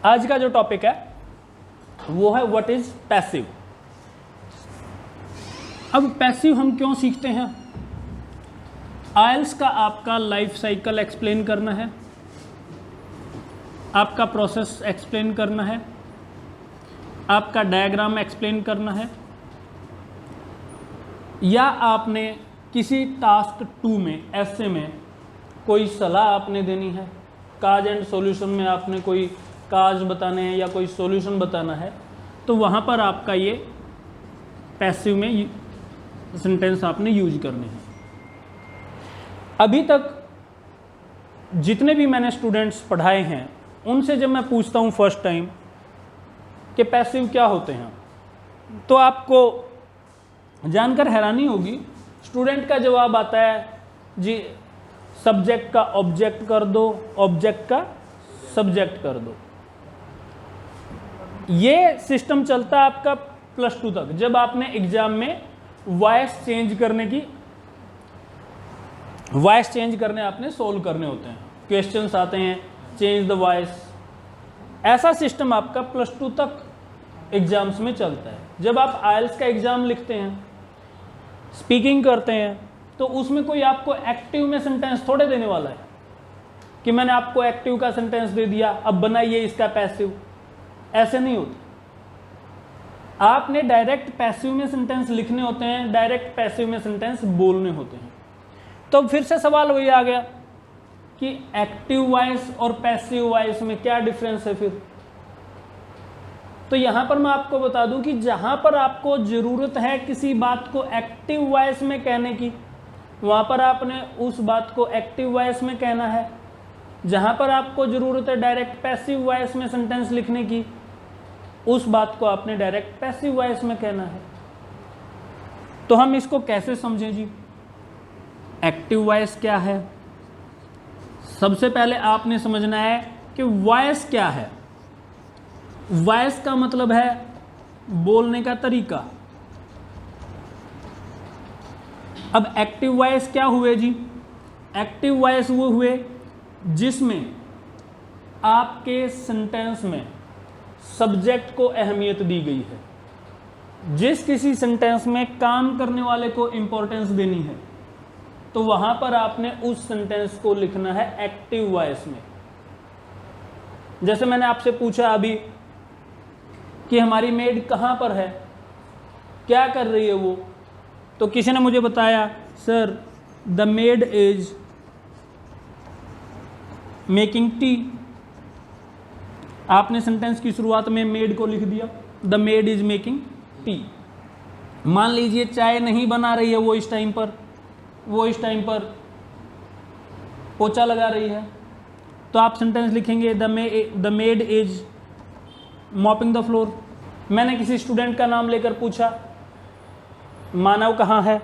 आज का जो टॉपिक है वो है व्हाट इज पैसिव। अब पैसिव हम क्यों सीखते हैं? आइल्स का आपका लाइफ साइकिल एक्सप्लेन करना है, आपका प्रोसेस एक्सप्लेन करना है, आपका डायग्राम एक्सप्लेन करना है, या आपने किसी टास्क 2 में ऐसे में कोई सलाह आपने देनी है, काज एंड सॉल्यूशन में आपने कोई काज बताने हैं या कोई सॉल्यूशन बताना है, तो वहाँ पर आपका ये पैसिव में सेंटेंस आपने यूज करने हैं। अभी तक जितने भी मैंने स्टूडेंट्स पढ़ाए हैं उनसे जब मैं पूछता हूँ फर्स्ट टाइम कि पैसिव क्या होते हैं, तो आपको जानकर हैरानी होगी। स्टूडेंट का जवाब आता है जी सब्जेक्ट का ऑब्जेक्ट कर दो, ऑब्जेक्ट का सब्जेक्ट कर दो। ये सिस्टम चलता है आपका +2 तक, जब आपने एग्जाम में वॉइस चेंज करने आपने सोल्व करने होते हैं, क्वेश्चंस आते हैं चेंज द वॉइस। ऐसा सिस्टम आपका +2 तक एग्जाम्स में चलता है। जब आप आइल्स का एग्जाम लिखते हैं, स्पीकिंग करते हैं, तो उसमें कोई आपको एक्टिव में सेंटेंस थोड़े देने वाला है कि मैंने आपको एक्टिव का सेंटेंस दे दिया, अब बनाइए इसका पैसिव। ऐसे नहीं होता। आपने डायरेक्ट पैसिव में सेंटेंस लिखने होते हैं, डायरेक्ट पैसिव में सेंटेंस बोलने होते हैं। तो फिर से सवाल वही आ गया कि एक्टिव वॉइस और पैसिव वॉइस में क्या डिफरेंस है फिर? तो यहां पर मैं आपको बता दूं कि जहां पर आपको जरूरत है किसी बात को एक्टिव वॉइस में कहने की, वहां पर आपने उस बात को एक्टिव वॉइस में कहना है। जहां पर आपको जरूरत है डायरेक्ट पैसिव वॉइस में सेंटेंस लिखने की, उस बात को आपने डायरेक्ट पैसिव वॉइस में कहना है। तो हम इसको कैसे समझें जी? एक्टिव वॉइस क्या है? सबसे पहले आपने समझना है कि वॉइस क्या है। वॉइस का मतलब है बोलने का तरीका। अब एक्टिव वॉइस क्या हुए जी? एक्टिव वॉइस वो हुए जिसमें आपके सेंटेंस में सब्जेक्ट को अहमियत दी गई है। जिस किसी सेंटेंस में काम करने वाले को इंपॉर्टेंस देनी है, तो वहां पर आपने उस सेंटेंस को लिखना है एक्टिव वॉइस में। जैसे मैंने आपसे पूछा अभी कि हमारी मेड कहां पर है, क्या कर रही है वो, तो किसी ने मुझे बताया sir the made is making tea. आपने सेंटेंस की शुरुआत में मेड को लिख दिया, the made is making tea. मान लीजिए चाय नहीं बना रही है वो इस टाइम पर पोछा लगा रही है, तो आप सेंटेंस लिखेंगे the made is mopping the floor. मैंने किसी स्टूडेंट का नाम लेकर पूछा मानव कहाँ है,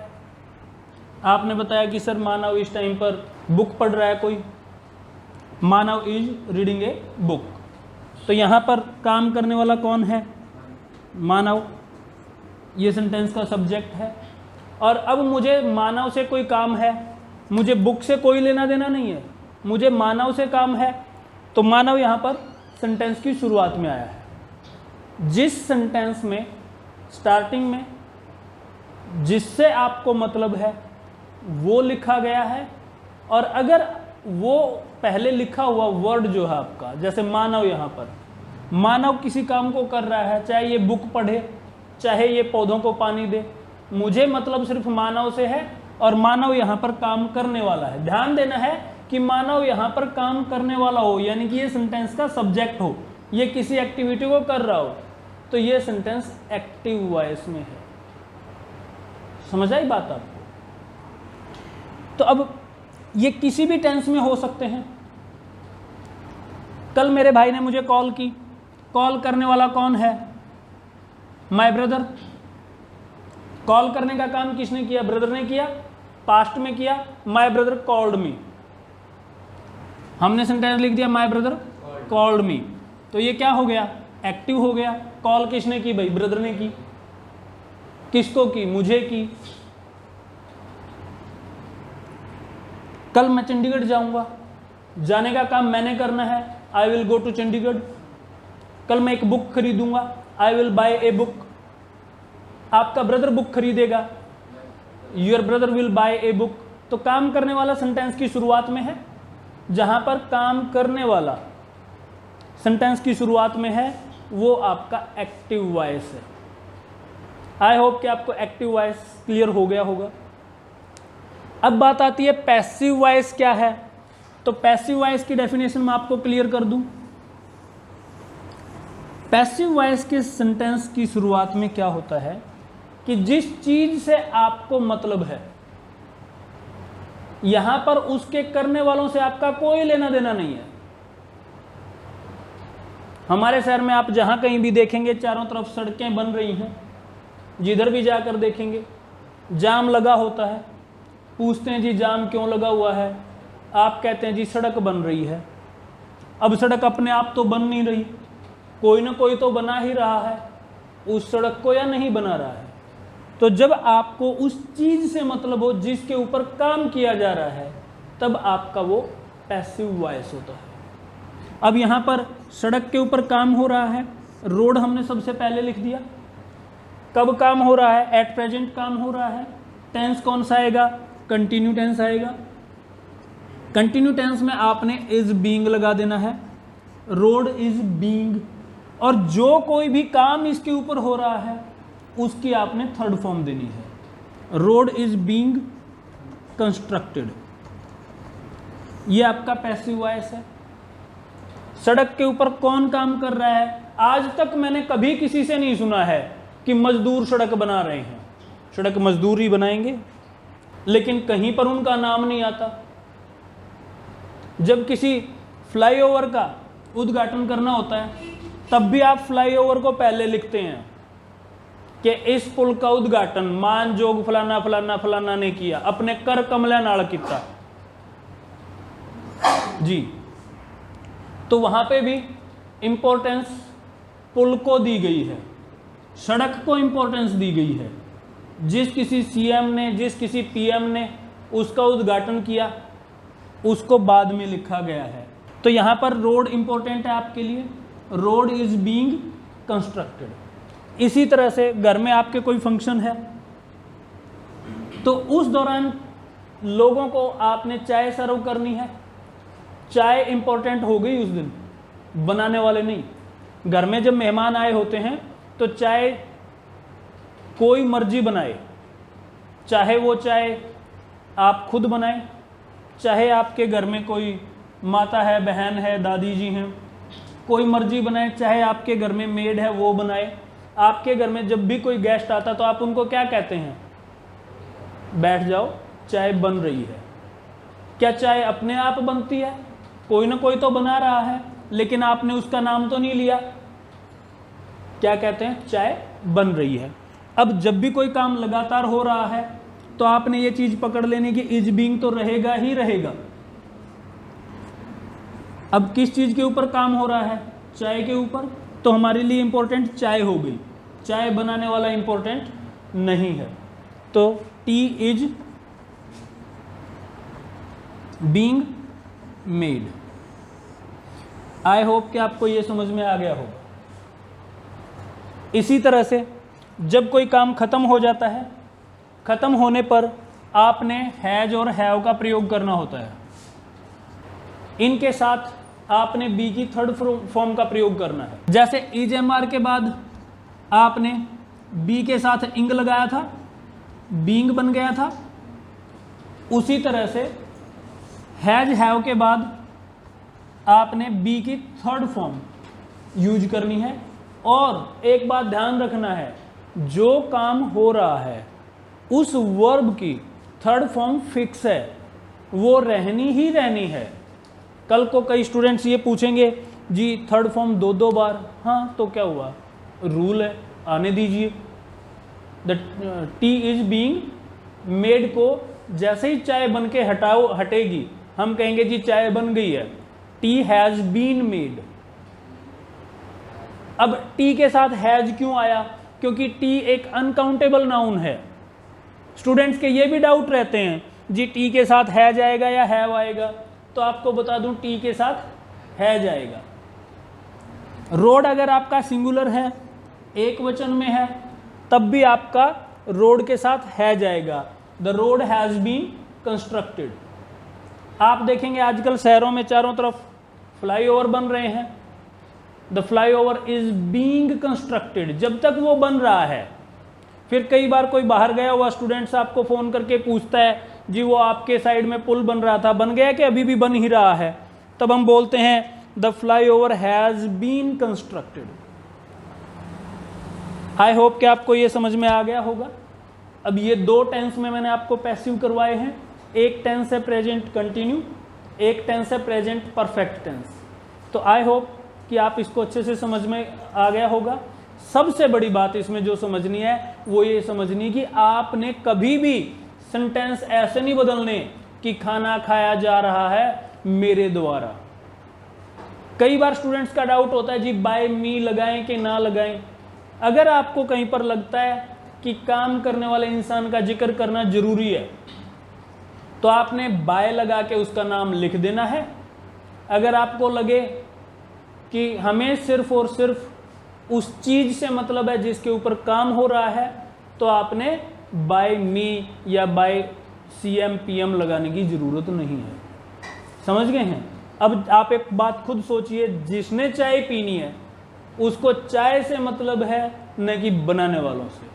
आपने बताया कि सर मानव इस टाइम पर बुक पढ़ रहा है कोई, मानव इज रीडिंग ए बुक। तो यहाँ पर काम करने वाला कौन है? मानव। ये सेंटेंस का सब्जेक्ट है। और अब मुझे मानव से कोई काम है, मुझे बुक से कोई लेना देना नहीं है, मुझे मानव से काम है, तो मानव यहाँ पर सेंटेंस की शुरुआत में आया है। जिस सेंटेंस में स्टार्टिंग में जिससे आपको मतलब है वो लिखा गया है, और अगर वो पहले लिखा हुआ वर्ड जो है आपका, जैसे मानव, यहाँ पर मानव किसी काम को कर रहा है, चाहे ये बुक पढ़े, चाहे ये पौधों को पानी दे, मुझे मतलब सिर्फ मानव से है, और मानव यहाँ पर काम करने वाला है। ध्यान देना है कि मानव यहाँ पर काम करने वाला हो, यानी कि ये सेंटेंस का सब्जेक्ट हो, ये किसी एक्टिविटी को कर रहा हो, तो ये सेंटेंस एक्टिव वॉइस में है। समझ आई बात आपको? तो अब ये किसी भी टेंस में हो सकते हैं। कल मेरे भाई ने मुझे कॉल की, कॉल करने वाला कौन है? My brother. कॉल करने का काम किसने किया? ब्रदर ने किया, पास्ट में किया, माय ब्रदर कॉल्ड मी। हमने सेंटेंस लिख दिया माय ब्रदर कॉल्ड मी, तो ये क्या हो गया? एक्टिव हो गया। कॉल किसने की भाई? ब्रदर ने की। किसको की? मुझे की। कल मैं चंडीगढ़ जाऊंगा, जाने का काम मैंने करना है, I will go to Chandigarh. कल मैं एक बुक खरीदूंगा, I will buy a book. आपका ब्रदर बुक खरीदेगा, your brother will buy a book. तो काम करने वाला सेंटेंस की शुरुआत में है, जहां पर काम करने वाला सेंटेंस की शुरुआत में है वो आपका एक्टिव वॉइस है। आई होप कि आपको एक्टिव वॉइस क्लियर हो गया होगा। अब बात आती है पैसिव वॉइस क्या है। तो पैसिव वॉइस की डेफिनेशन मैं आपको क्लियर कर दूं। पैसिव वॉइस के सेंटेंस की शुरुआत में क्या होता है कि जिस चीज से आपको मतलब है, यहां पर उसके करने वालों से आपका कोई लेना देना नहीं है। हमारे शहर में आप जहां कहीं भी देखेंगे चारों तरफ सड़कें बन रही हैं, जिधर भी जाकर देखेंगे जाम लगा होता है। पूछते हैं जी जाम क्यों लगा हुआ है, आप कहते हैं जी सड़क बन रही है। अब सड़क अपने आप तो बन नहीं रही, कोई ना कोई तो बना ही रहा है उस सड़क को, या नहीं बना रहा है। तो जब आपको उस चीज से मतलब हो जिसके ऊपर काम किया जा रहा है, तब आपका वो पैसिव वॉइस होता है। अब यहां पर सड़क के ऊपर काम हो रहा है, रोड हमने सबसे पहले लिख दिया। कब काम हो रहा है, एट प्रेजेंट काम हो रहा है। टेंस कौन सा आएगा, कंटिन्यू टेंस आएगा। कंटिन्यू टेंस में आपने इज बीइंग लगा देना है, रोड इज बीइंग। और जो कोई भी काम इसके ऊपर हो रहा है उसकी आपने थर्ड फॉर्म देनी है, रोड इज बीइंग कंस्ट्रक्टेड। ये आपका पैसिव वॉइस है। सड़क के ऊपर कौन काम कर रहा है, आज तक मैंने कभी किसी से नहीं सुना है कि मजदूर सड़क बना रहे हैं। सड़क मजदूर ही बनाएंगे, लेकिन कहीं पर उनका नाम नहीं आता। जब किसी फ्लाईओवर का उद्घाटन करना होता है तब भी आप फ्लाईओवर को पहले लिखते हैं कि इस पुल का उद्घाटन मान जोग फलाना फलाना फलाना ने किया, अपने कर कमला नाल किता जी। तो वहां पे भी इंपॉर्टेंस पुल को दी गई है, सड़क को इंपॉर्टेंस दी गई है। जिस किसी सीएम ने, जिस किसी पीएम ने उसका उद्घाटन किया, उसको बाद में लिखा गया है। तो यहां पर रोड इंपॉर्टेंट है आपके लिए, रोड इज बीइंग कंस्ट्रक्टेड। इसी तरह से घर में आपके कोई फंक्शन है तो उस दौरान लोगों को आपने चाय सर्व करनी है, चाय इंपॉर्टेंट हो गई उस दिन, बनाने वाले नहीं। घर में जब मेहमान आए होते हैं तो चाय कोई मर्जी बनाए, चाहे वो चाय आप खुद बनाएं, चाहे आपके घर में कोई माता है, बहन है, दादी जी हैं, कोई मर्जी बनाए, चाहे आपके घर में मेड है वो बनाए। आपके घर में जब भी कोई गेस्ट आता तो आप उनको क्या कहते हैं, बैठ जाओ चाय बन रही है। क्या चाय अपने आप बनती है, कोई ना कोई तो बना रहा है, लेकिन आपने उसका नाम तो नहीं लिया, क्या कहते हैं, चाय बन रही है। अब जब भी कोई काम लगातार हो रहा है तो आपने ये चीज पकड़ लेनी कि इज बीइंग तो रहेगा ही रहेगा। अब किस चीज के ऊपर काम हो रहा है, चाय के ऊपर, तो हमारे लिए इंपॉर्टेंट चाय हो गई, चाय बनाने वाला इंपॉर्टेंट नहीं है। तो T is being made. I hope कि आपको यह समझ में आ गया होगा। इसी तरह से जब कोई काम खत्म हो जाता है, खत्म होने पर आपने हैज और हैव का प्रयोग करना होता है। इनके साथ आपने बी की थर्ड फॉर्म का प्रयोग करना है। जैसे इज एम आर के बाद आपने बी के साथ इंग लगाया था, बीइंग बन गया था। उसी तरह से हैज हैव के बाद आपने बी की थर्ड फॉर्म यूज करनी है। और एक बात ध्यान रखना है, जो काम हो रहा है उस वर्ब की थर्ड फॉर्म फिक्स है, वो रहनी ही रहनी है। कल को कई स्टूडेंट्स ये पूछेंगे जी थर्ड फॉर्म दो दो बार, हाँ तो क्या हुआ, रूल है, आने दीजिए। The T is being made को जैसे ही चाय बन के हटेगी, हम कहेंगे जी चाय बन गई है, टी हैज बीन मेड। अब टी के साथ हैज क्यों आया, क्योंकि टी एक अनकाउंटेबल नाउन है। स्टूडेंट्स के ये भी डाउट रहते हैं जी टी के साथ हैज आएगा या हैव आएगा, तो आपको बता दूं टी के साथ हैज आएगा। रोड अगर आपका सिंगुलर है, एक वचन में है, तब भी आपका रोड के साथ है जाएगा, the road has been constructed. आप देखेंगे आजकल शहरों में चारों तरफ फ्लाईओवर बन रहे हैं, the flyover is being constructed, जब तक वो बन रहा है। फिर कई बार कोई बाहर गया हुआ स्टूडेंट्स आपको फ़ोन करके पूछता है, जी वो आपके साइड में पुल बन रहा था, बन गया कि अभी भी बन ही रहा है? तब हम बोलते हैं the flyover has been constructed. I hope कि आपको ये समझ में आ गया होगा। अब ये दो टेंस में मैंने आपको पैसिव करवाए हैं, एक टेंस है प्रेजेंट कंटिन्यू, एक टेंस है प्रेजेंट परफेक्ट टेंस। तो आई होप कि आप इसको अच्छे से समझ में आ गया होगा। सबसे बड़ी बात इसमें जो समझनी है वो ये समझनी कि आपने कभी भी सेंटेंस ऐसे नहीं बदलने कि खाना खाया जा रहा है मेरे द्वारा। कई बार स्टूडेंट्स का डाउट होता है जी बाय मी लगाएं कि ना लगाएं। अगर आपको कहीं पर लगता है कि काम करने वाले इंसान का जिक्र करना जरूरी है तो आपने बाय लगा के उसका नाम लिख देना है। अगर आपको लगे कि हमें सिर्फ और सिर्फ उस चीज से मतलब है जिसके ऊपर काम हो रहा है तो आपने बाय मी या बाय CM PM लगाने की जरूरत नहीं है। समझ गए हैं? अब आप एक बात खुद सोचिए, जिसने चाय पीनी है उसको चाय से मतलब है न कि बनाने वालों से।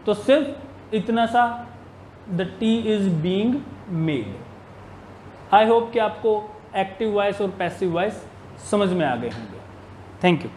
तो सिर्फ इतना सा, the T is being made. I hope कि आपको एक्टिव वॉइस और पैसिव वॉइस समझ में आ गए होंगे। Thank you.